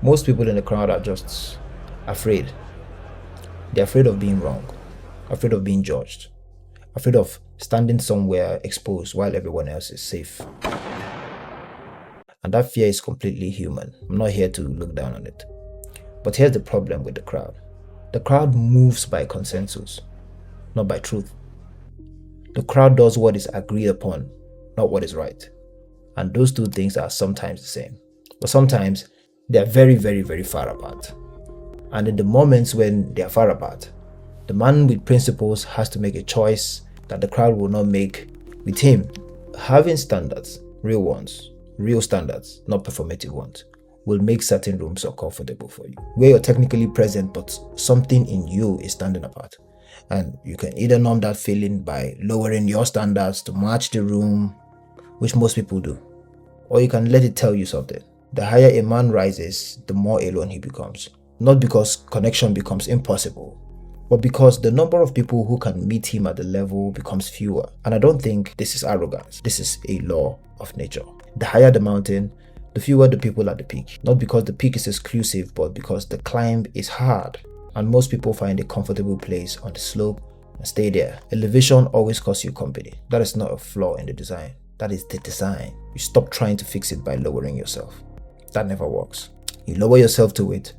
Most people in the crowd are just afraid. They're afraid of being wrong, afraid of being judged, afraid of standing somewhere exposed while everyone else is safe. And that fear is completely human. I'm not here to look down on it. But here's the problem with the crowd. The crowd moves by consensus, not by truth. The crowd does what is agreed upon, not what is right. And those two things are sometimes the same. But sometimes they are very, very, very far apart. And in the moments when they are far apart, the man with principles has to make a choice that the crowd will not make with him. Having standards, real ones, real standards, not performative ones, will make certain rooms uncomfortable for you, where you're technically present but something in you is standing apart. And you can either numb that feeling by lowering your standards to match the room, which most people do, or you can let it tell you something. The higher a man rises, the more alone he becomes. Not because connection becomes impossible, but because the number of people who can meet him at the level becomes fewer. And I don't think this is arrogance. This is a law of nature. The higher the mountain, the fewer the people at the peak. Not because the peak is exclusive, but because the climb is hard. And most people find a comfortable place on the slope and stay there. Elevation always costs you company. That is not a flaw in the design. That is the design. You stop trying to fix it by lowering yourself. That never works. You lower yourself to it,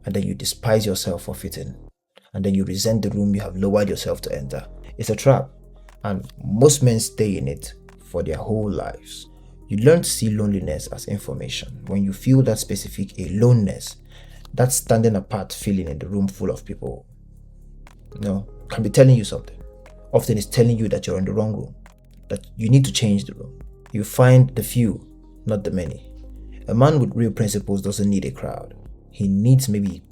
and then you despise yourself for fitting. And then you resent the room you have lowered yourself to enter. It's a trap. And most men stay in it for their whole lives. You learn to see loneliness as information. When you feel that specific aloneness, that standing apart feeling in the room full of people, can be telling you something. Often it's telling you that you're in the wrong room, that you need to change the room. You find the few, not the many. A man with real principles doesn't need a crowd. He needs maybe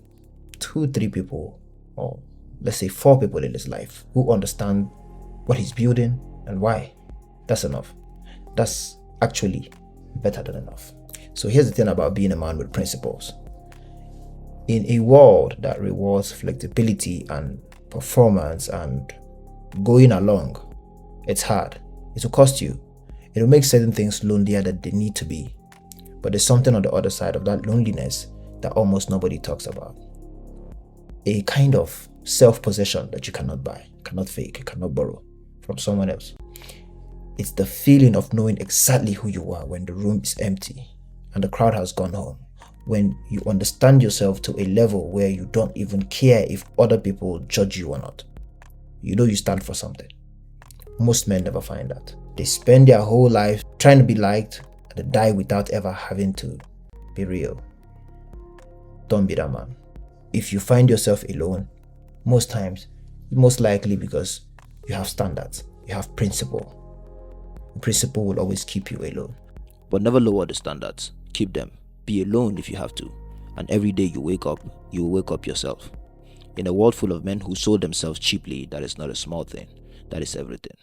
2-3 people, or let's say 4 people in his life who understand what he's building and why. That's enough. That's actually better than enough. So here's the thing about being a man with principles. In a world that rewards flexibility and performance and going along, it's hard. It will cost you. It will make certain things lonelier than they need to be. But there's something on the other side of that loneliness that almost nobody talks about. A kind of self-possession that you cannot buy, cannot fake, cannot borrow from someone else. It's the feeling of knowing exactly who you are when the room is empty and the crowd has gone home. When you understand yourself to a level where you don't even care if other people judge you or not. You know you stand for something. Most men never find that. They spend their whole life trying to be liked and they die without ever having to be real. Don't be that man. If you find yourself alone, most times, most likely because you have standards, you have principle. Principle will always keep you alone. But never lower the standards. Keep them. Be alone if you have to. And every day you wake up, you will wake up yourself. In a world full of men who sold themselves cheaply, that is not a small thing. That is everything.